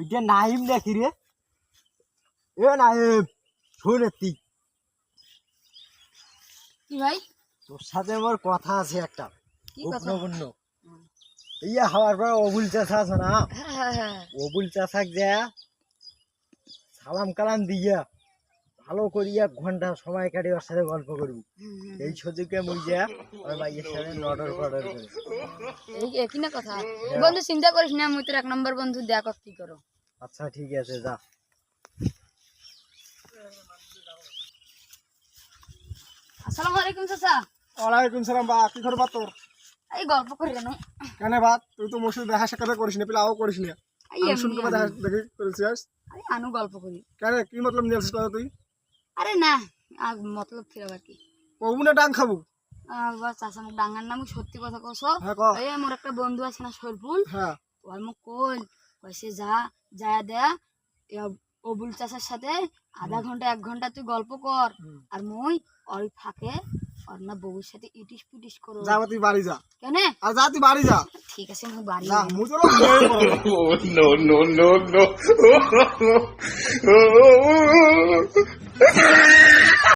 ওইটা নাইম নাকি রে? এ নাইম, শোন তুই, কি ভাই? তোর সাথে আমার কথা আছে একটা কি কথা? গুরুত্বপূর্ণ। ইয়া হওয়ার পর অবুল চাষা আছে না, হ্যাঁ অবুল চাষাক যা সালাম কালাম দিয়া ভালো করিয়া ঘন্টা সময় কাটিয়ে ওর সাথে গল্প করবি। এই সুযোগে মুই যা ওর ভাইয়ের সাথে নডর ফডর করি। এই একই না কথা। বন্ধু চিন্তা করিস না, মুই তোর 1 নম্বর বন্ধু, দেখ কি করো। আচ্ছা ঠিক আছে, যা। আসসালামু আলাইকুম চাচা। ওয়ালাইকুম সালাম। বা কি করবা তোর? এই গল্প করি কেন? কেন বা তুই তো মোর সাথে দেখা সাক্ষাৎ করিস না, পিলাও করিস না। এই আমি এমনি শুনকে দেখা দেখি করেছিস। আরে আনু গল্প করি। কেন কি মতলব নিয়ে আসিস তুই? আরে না, মতলব ছিল আর কি। কবু না ডাং খাবো? বাস চাচা মুখ ডাঙ্গার নাম সত্যি কথা কস। হ্যাঁ ক। এই মোর একটা বন্ধু আছে না সরফুল, হ্যাঁ ওর মুখ কইছে যা দেয়া অবুল চাচার সাথে আধা ঘন্টা 1 ঘন্টা তুই গল্প কর, আর মুই ওই ফাঁকে ওর না বউর সাথে ইটিস পিটিস করো। যা তুই বাড়ি যা। কেন? আর যা তুই বাড়ি যা। ঠিক আছে মুই বাড়ি যা যাই। মুই তো নো নো নো নো